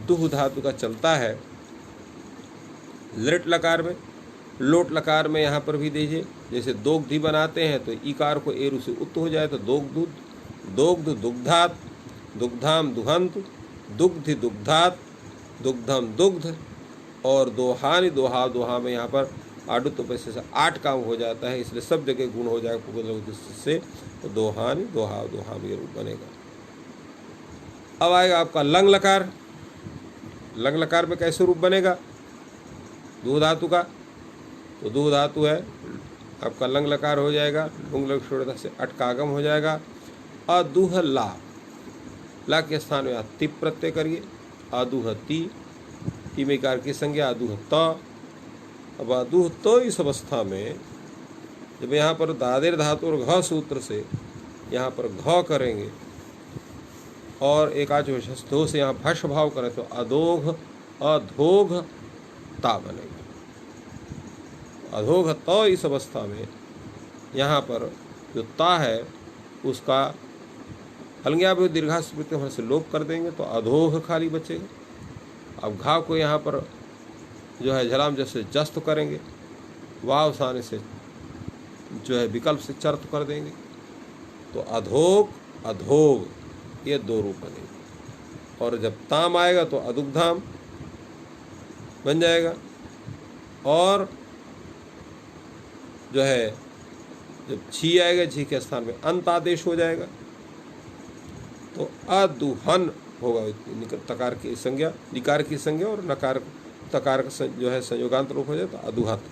दुह धातु का चलता है। लृट लकार में, लोट लकार में यहाँ पर भी दीजिए, जैसे दोग्धि बनाते हैं तो ईकार को एरु से उत्त हो जाए तो दोग्धुद, दोग्ध दुग्धात, दुग्धाम दुहंत, दुग्धि दुग्धात, दुग्धम दुग्ध, और दोहानि दोहा, दोहा में यहाँ पर आडुत पैसे से 8 काम हो जाता है, इसलिए सब जगह गुण हो जाएगा से, तो दोहानि दोहा, दोहा में रूप बनेगा। अब आएगा आपका लंग लकार। लंग लकार में कैसे रूप बनेगा दुह धातु का, तो दुह धातु है आपका लंग लकार हो जाएगा, लुंग लग छोड़ता से अट का आगम हो जाएगा। अदुह ला, ला के स्थान में तिप प्रत्यय करिए, अदुह ती, ती में कार की संज्ञा अदुह त। अब अदुह तो इस अवस्था में जब यहाँ पर दादेर धातु और घ सूत्र से यहाँ पर घ करेंगे और एक आच दो से यहाँ भश भाव करें तो अधोघ अधोघ ता बनेगा। अधोघ तो इस अवस्था में यहाँ पर जो ता है उसका हलंग्या भी दीर्घा स्मृति से लोप कर देंगे तो अधोघ खाली बचेगा। अब घा को यहाँ पर जो है झलाम जैसे जस्त करेंगे, वाव साने से जो है विकल्प से चर्त कर देंगे, तो अधोग अधोग ये 2 रूप बनेंगे। और जब ताम आएगा तो अदुग्धाम बन जाएगा, और जो है जब छी आएगा, छी के स्थान में अंत आदेश हो जाएगा, तो अदुहन होगा तकार की संज्ञा, निकार की संज्ञा, और नकार तकार का जो है संयोगांत रूप हो जाए तो अदुहत।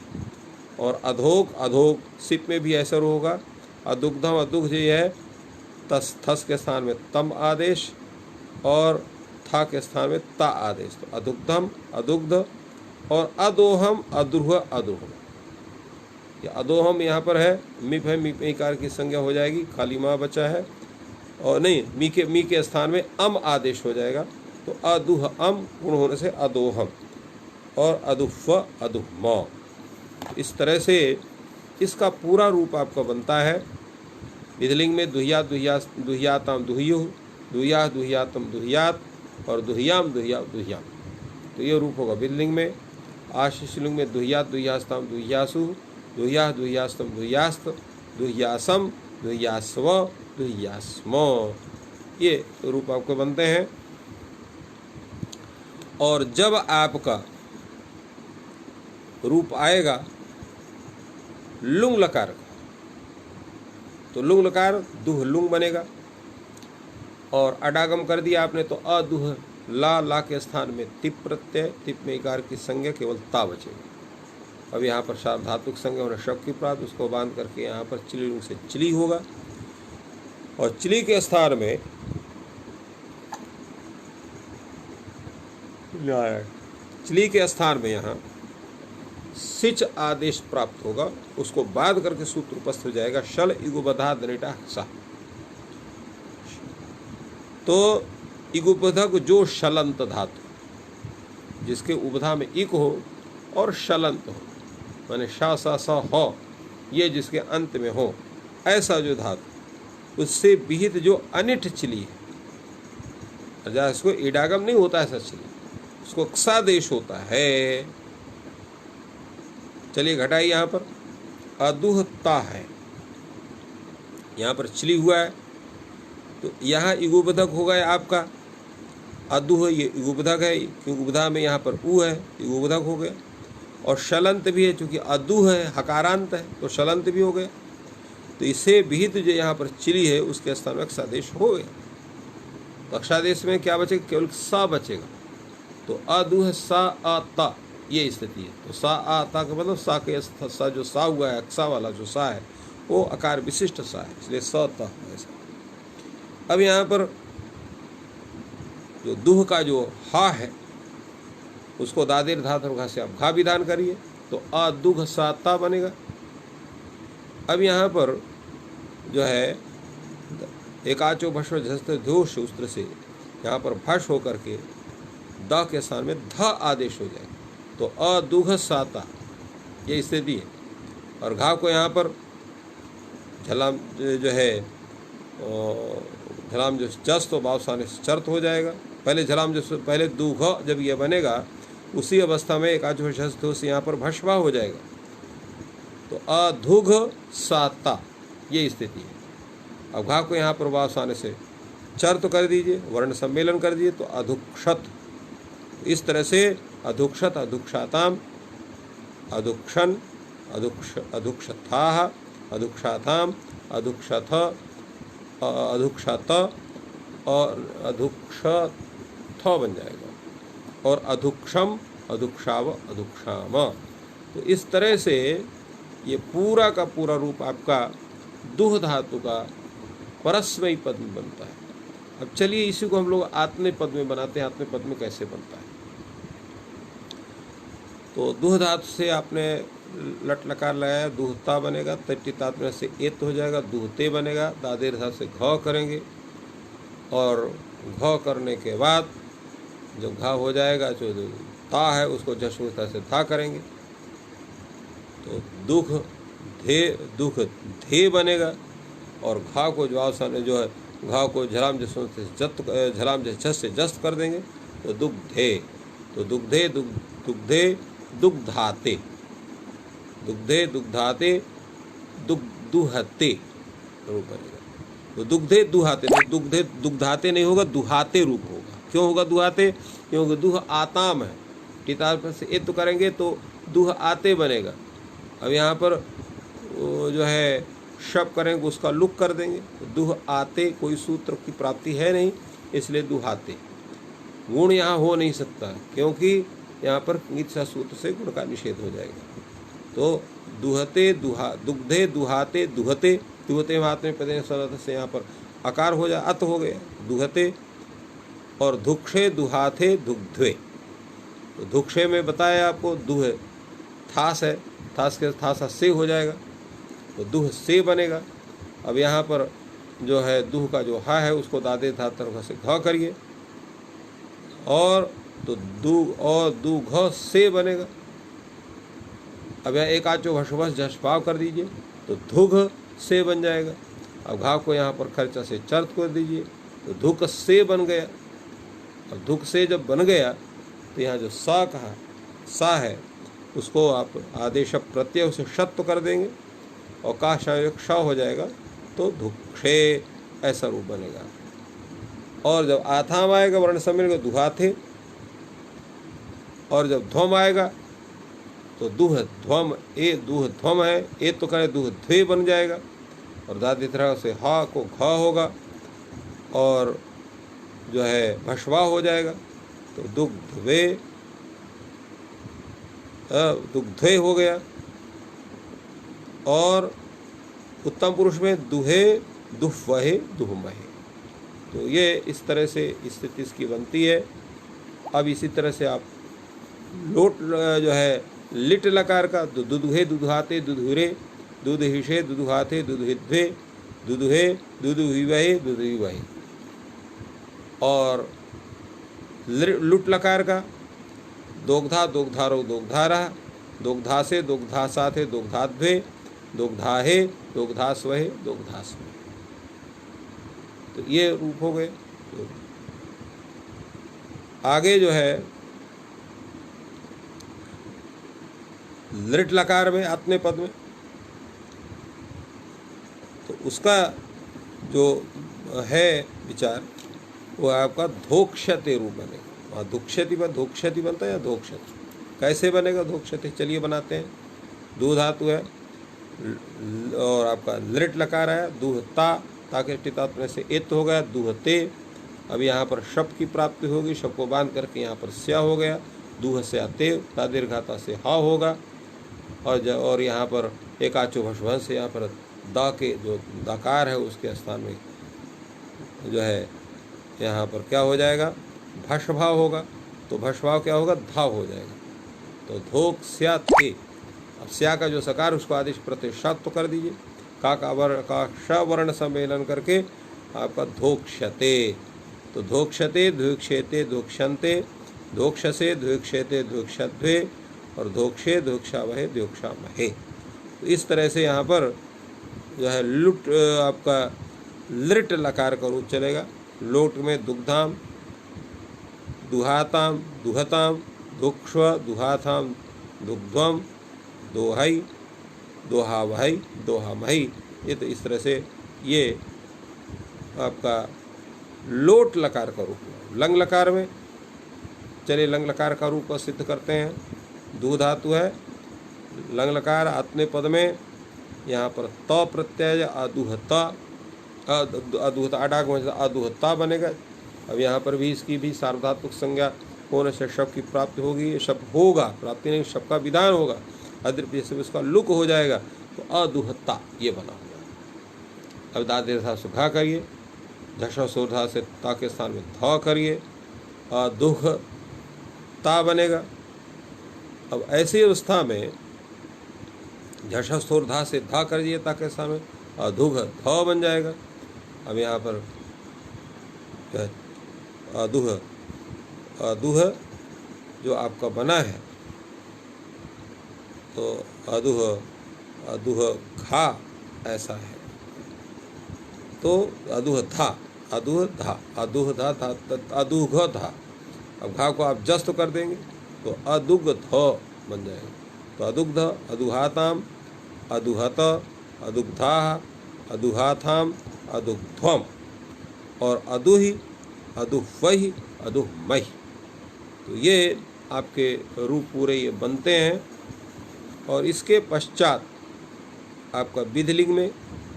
और अधोग अधोग सिप में भी ऐसा होगा, अदुग्धम अदुग्ध ये है तस, थस के स्थान में तम आदेश और था के स्थान में ता आदेश, तो अदुग्धम अदुग्ध। और अदोहम अद्रुह अद्रुह, ये अदोहम यहाँ पर है मिप है, मिप इकार की संज्ञा हो जाएगी, खाली माँ बचा है, और नहीं मी के स्थान में अम आदेश हो जाएगा, तो अदुह अम गुण होने से अदोहम, और अदुफ अदुहम। इस तरह से इसका पूरा रूप आपका बनता है। विधिलिंग में दुहिया दुहिया दुहियाताम दुहियुः, दुहिया दुहियातम दुहियात, और दुहियाम दुहिया दुहियाम, तो ये रूप होगा विधिलिंग में। आशीषलिंग में दुहिया दुहियास्ताम दुहियासु, दुहिया दुहियास्तम दुहियास्त, दुहियासम दुहियास्व दुहियास्म, ये रूप आपको बनते हैं। और जब आपका रूप आएगा लुंग लकार का, तो लुंग लकार दुह लुंग बनेगा, और अडागम कर दिया आपने तो अदुह ला, ला के स्थान में तिप प्रत्यय, तिप में इकार की संज्ञा केवल ता बचेगा। अब यहाँ पर सार्वधातुक संज्ञा और शक की प्राप्त, उसको बांध करके यहाँ पर चिली से चिली होगा, और चिली के स्थान में चिली के स्थान में यहाँ सिच आदेश प्राप्त होगा, उसको बाध करके सूत्र उपस्थित हो जाएगा, शल इगुबधा दनिटा सा। तो इगुबधक जो शलंत धातु जिसके उपधा में इक हो और शलंत हो, माने शा सा सा हो, ये जिसके अंत में हो, ऐसा जो धातु उससे विहित जो अनिठ चिली है, जहाँ इसको इडागम नहीं होता ऐसा चिली, उसको क्षादेश होता है। चलिए घटाइए, यहाँ पर अदुहता है, यहाँ पर चिली हुआ है, तो यहाँ इगुबधक होगा आपका अदुह, ये इगुबधक है क्योंकि उपधा में यहाँ पर उ है, इगुबधक हो गया। और शलंत भी है क्योंकि अदुह है, हकारांत है, तो शलंत भी हो गया। तो इसे विहित जो यहाँ पर चिली है उसके स्थान में अक्षादेश हो गया। तो अक्षादेश में क्या बचेगा, केवल सा बचेगा, तो अदुह सा आता, ये स्थिति है। तो सा आता का मतलब सा के सा जो सा हुआ है, अक्सा वाला जो सा है वो आकार विशिष्ट सा है, इसलिए स त ऐसा। अब यहाँ पर जो दुह का जो हा है उसको दादेर धातु घा से आप घा विधान करिए, तो अदुघ साता बनेगा। अब यहाँ पर जो है एकाचो भस्व झस्त दोष सूत्र से यहाँ पर भस होकर के द के स्थान में ध आदेश हो जाए तो अदुघ साता ये स्थिति है। और घाव को यहाँ पर झलाम जो है झलाम जो जस तो बावसाने से चर्त हो जाएगा। पहले झलाम जो पहले दुघ जब ये बनेगा उसी अवस्था में एकाचो भस्व से यहाँ पर भस्वा हो जाएगा तो अधुघ साता ये स्थिति है। अब घा को यहाँ पर वास आने से चर्त कर दीजिए, वर्ण सम्मेलन कर दीजिए तो अधुक्षत। इस तरह से अधुक्षत, अधुक्षाताम, अधुक्षण, अधुक्षथाः, अधुक्षाताम, अधुक्षथ, अधुक्षत और अधुक्षथ बन जाएगा और अधुक्षम, अधुक्षाव, अधुक्षाम। तो इस तरह से ये पूरा का पूरा रूप आपका दुह धातु का परस्मयी पद में बनता है। अब चलिए इसी को हम लोग आत्मे पद में बनाते हैं। आत्मे पद में कैसे बनता है? तो दुह धातु से आपने लट लकार लगाया, दुहता बनेगा, तट्टितात्म्य से एत हो जाएगा, दुहते बनेगा, दादेर धातु से घ करेंगे और घ करने के बाद जब घा हो जाएगा जो ता है उसको जशुता से था करेंगे तो दुख धे बनेगा और घा को जो आसान जो है घा को झलाम जसों से जत झलाम जस से जस्त कर देंगे तो दुग्धे। तो दुग्धे दुग्धे दुग्धाते, दुग्धे दुग्धाते दुहते रूप बनेगा। तो दुग्धे दुहाते, तो दुग्धे दुग्धाते नहीं होगा, दुहाते रूप होगा। क्यों होगा दुहाते? क्योंकि दुह आताम है, टिता से ए तो करेंगे तो दुह आते बनेगा। अब यहाँ पर जो है शब करेंगे उसका लुक कर देंगे तो दुह आते, कोई सूत्र की प्राप्ति है नहीं इसलिए दुहाते। गुण यहाँ हो नहीं सकता क्योंकि यहाँ पर ईच्छा सूत्र से गुण का निषेध हो जाएगा। तो दुहते दुग्धे दुहाते दुहते, दुहते हाथ में पदे से यहाँ पर आकार हो जाए, अत हो गया दुहते। और धुक्षे दुहाते दुग्धे, तो धुक्षे में बताया आपको दुह थास है, थास के थासा से हो जाएगा तो दुह से बनेगा। अब यहाँ पर जो है दुह का जो हा है उसको दादे धातु से घ करिए और तो दु घ से बनेगा। अब यहाँ एक आचो भस्वस जसभाव कर दीजिए तो धुघ से बन जाएगा। अब घा को यहाँ पर खर्चा से चर्त कर दीजिए तो धुक से बन गया। अब धुक से जब बन गया तो यहाँ जो सा कहा सा है उसको आप आदेश प्रत्यय से शत्व कर देंगे और का श हो जाएगा तो धुक्षे ऐसा रूप बनेगा। और जब आथाम आएगा वर्ण सम्मेलन को दुहाथे, और जब ध्वम आएगा तो दुह ध्वम, ए दुह ध्वम है, ए तो करे दुह ध्वे बन जाएगा और दादी तरह से हा को घ होगा और जो है भस्वा हो जाएगा तो दुग्धवे दुग्धे हो गया। और उत्तम पुरुष में दुहे दुह्वहे दुहमहे, तो ये इस तरह से स्थिति इसकी बनती है। अब इसी तरह से आप लोट जो है लिट लकार का दुदुहे दुदुहाते दुधुरे दुदहिषे दुदुहाते दुदुहिद्वे दुदुहे दुदुहिवहे दुदुहिवहे। और लुट लकार का दोग्धा दोग्धारो दोग्धारा, दोग्धा से दोग्धासाथे दोग्धाध्वे दोग्धाहे दोग्धास्वहे दोग्धास्वे। तो ये रूप हो गए। तो आगे जो है लृट लकार में आत्मे पद में तो उसका जो है विचार वो आपका धोक्षते रूप बनेगा। वहाँ दुक्षति पर धोक्षति बनता है या धोक्षति कैसे बनेगा? धोक्षति चलिए बनाते हैं। दो धातु है और आपका लृट लकार है, दुहता ताकि टितात्म से एत हो गया दुहते। अब यहाँ पर शब की प्राप्ति होगी, शब को बांध करके यहाँ पर स्या हो गया, दुह से आते दीर्घाता से हा होगा। और यहाँ पर एकाचो भस्वंश से यहाँ पर दा के जो दाकार है उसके स्थान में जो है यहाँ पर क्या हो जाएगा? भस्भाव होगा। तो भस्भाव क्या होगा? धाव हो जाएगा। तो धोक स्या ते, अब स्या का जो सकार उसको आदेश प्रतिष्ठात्व कर दीजिए का श वर्ण सम्मेलन करके आपका धोक्षते। तो धोक्षते, ध्वेक्षेते, धोक्षन्ते, धोक्षसे, ध्वेक्षेते, ध्वेक्षध्वे और धोक्षे, धोक्षावहे, ध्योक्षामहे। तो इस तरह से यहाँ पर जो है लुट आपका लृट लकार का रूप चलेगा। लोट में दुग्धाम, दुहाताम, दुहताम, दुक्ष्व, दुहाताम, दुग्ध्वम, दोहई, दोहावहई, दोहामही। ये तो इस तरह से ये आपका लोट लकार का रूप हुआ। लंग लकार में चलिए लंग लकार का रूप सिद्ध करते हैं। दू धातु है, लंग लकार आत्मे पद में यहाँ पर त प्रत्यय अदुहता, अदुहता अडाग में अदुहता बनेगा। अब यहाँ पर भी इसकी भी सार्वधातुक संज्ञा होने से शब्द की प्राप्ति होगी। शब्द होगा, प्राप्ति नहीं, शब्द का विधान होगा। अद्रिप्य से उसका लुक हो जाएगा तो अदुहता ये बना होगा। अब दादीर्घा से घा करिए, झषा सोधा से ता के स्थान में ध करिए, अदुहता बनेगा। अब ऐसी अवस्था में झषा सोधा से धा कर दिए ता के स्थान में अधुघ ध बन जाएगा। अब यहाँ पर अदुह, अदुह जो आपका बना है तो अदुह, अदुह घा ऐसा है। तो अदुह था, अदुह धा, अदुह धा था, अदुघ धा। अब घा को आप जस्त कर देंगे तो अदुग ध बन जाएगा। तो अदुग्ध, अदुहाताम, अदुहत, अदुग्धा, अदुहाथाम, अदुग्ध्वम और अदुहि, अदुह्वहि, अदुह्महि। तो ये आपके रूप पूरे ये बनते हैं। और इसके पश्चात आपका विधिलिंग में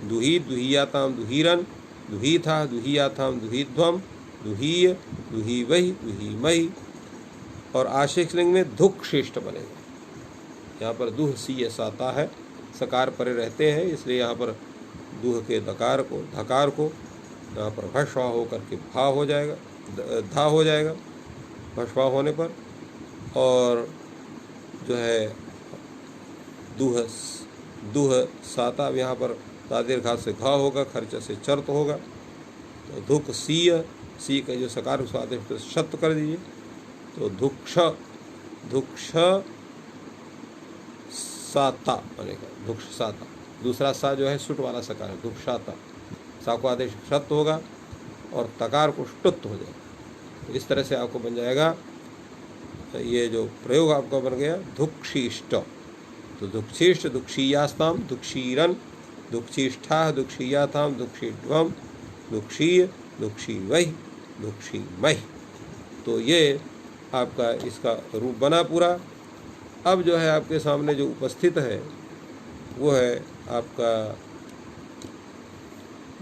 दुही, दुहियाताम, दुहीरन, दुहीथा, दुहियाथाम, दुहीध्वम, दुहीय, दुहीवहि, दुहीमहि। और आश्रित लिंग में धुक शिष्ट बनेगा। यहाँ पर दुह सी साता है, सकार परे रहते हैं, इसलिए यहाँ पर दुह के दकार को, धकार को यहाँ पर भस्वा होकर के भा हो जाएगा, धा हो जाएगा भस्वा होने पर। और जो है दुह, दुह साता, अब यहाँ पर दादीर्घा से घा होगा, खर्च से चर्त होगा। तो धुक सीय, सी का जो सकार उसका आदेश पर शत कर दीजिए तो धुक्ष, धुक्ष साता बनेगा, धुक्ष साता। दूसरा सा जो है सुट वाला सकार है, धुक्षाता। सा को आदेश शत होगा और तकार को ष्टुत हो जाएगा। तो इस तरह से आपको बन जाएगा ये जो प्रयोग आपका बन गया धुक्षिष्ट। तो धुक्षिष्ट, दुक्षीयास्ताम, दुक्षीरन, दुक्षिष्ठा, दुक्षीयाथाम, दुक्षीड्वम, दुक्षीय, दुक्षीवहि, दुक्षीमहि। तो ये आपका इसका रूप बना पूरा। अब जो है आपके सामने जो उपस्थित है वो है आपका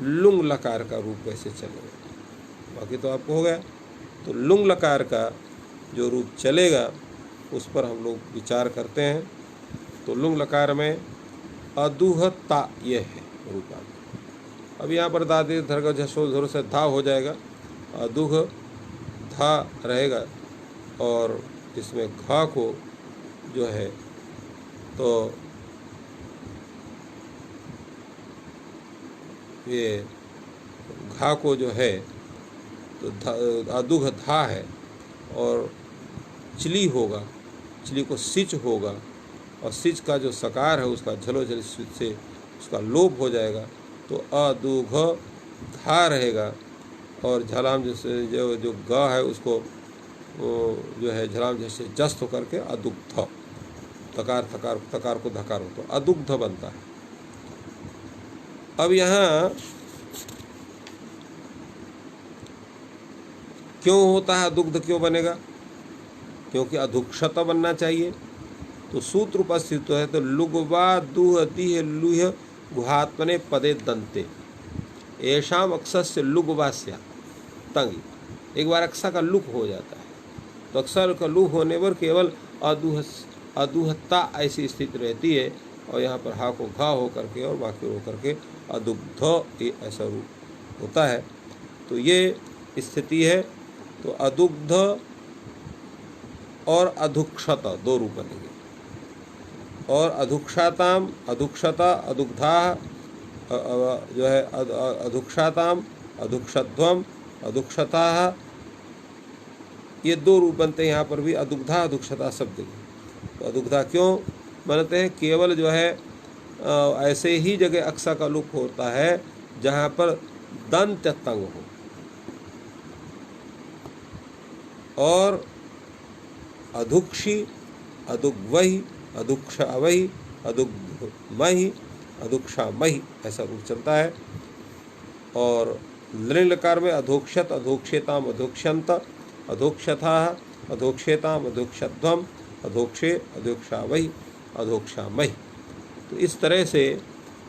लुंग लकार का रूप कैसे चलेगा। बाकी तो आपको हो गया। तो लुंग लकार का जो रूप चलेगा उस पर हम लोग विचार करते हैं। तो लुंग लकार में अदुहता ये है रूप आपका। अब यहाँ पर दादी धर्ग झसो धुर से धा हो जाएगा, अदुघ धा रहेगा। और इसमें घा को जो है तो ये घा को जो है तो अदुघ धा है और चिली होगा, चिली को सिच होगा और सिच का जो सकार है उसका झलो झल से उसका लोप हो जाएगा। तो अदुघ धा रहेगा और झलाम जैसे जो ग है उसको जो है झलाम जैसे जस्त होकर के अदुग्ध, तकार तकार तकार को धकार हो तो अदुग्ध बनता है। अब यहाँ क्यों होता है अदुग्ध, क्यों बनेगा? क्योंकि अधुक्षत बनना चाहिए। तो सूत्र उपस्थित है तो लुगवा दुह दिह लुह गुहात्मने पदे दंते ऐशाम अक्षर से लुगवास्या तंगी। एक बार अक्षा का लुक हो जाता है तो अक्षर का लुक होने पर केवल अदुहता ऐसी स्थिति रहती है और यहाँ पर हा को घा हो करके और बाकी हो करके अदुग्ध ये ऐसा रूप होता है। तो ये स्थिति है। तो अदुग्ध और अधुक्षत दो रूप बनेंगे। और अधुक्षाताम, अधुक्षता, अदुग्धा जो है अधुक्षाताम, अधुक्षध्वम, अधुक्षताः, ये 2 रूप बनते हैं यहाँ पर भी अदुग्धा अधुक्षता शब्द के। तो अदुग्धा क्यों बनते हैं? केवल जो है ऐसे ही जगह अक्सा का लुक होता है जहाँ पर दंत तंग हो, और अधुक्षी, अदुग्वही, अधुक्षावही, अदुग्महि, अधुक्षामहि ऐसा रूप चलता है। और लृंग लकार में अधोक्षत, अधोक्षेताम, अधोक्षंत, अधोक्षथाः, अधोक्षेताम, अधोक्षध्वम, अधोक्षे, अधोक्षावहि, अधोक्षामहि। तो इस तरह से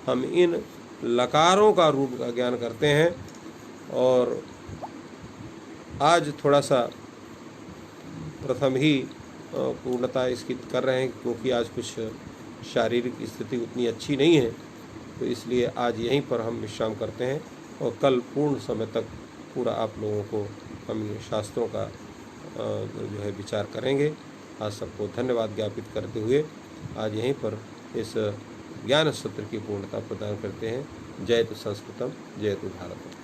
हम इन लकारों का रूप का ज्ञान करते हैं। और आज थोड़ा सा प्रथम ही पूर्णता इसकी कर रहे हैं, क्योंकि आज कुछ शारीरिक स्थिति उतनी अच्छी नहीं है, तो इसलिए आज यहीं पर हम विश्राम करते हैं और कल पूर्ण समय तक पूरा आप लोगों को हम ये शास्त्रों का जो है विचार करेंगे। आज सबको धन्यवाद ज्ञापित करते हुए आज यहीं पर इस ज्ञान सत्र की पूर्णता प्रदान करते हैं। जयतु संस्कृतम, जयतु भारतम।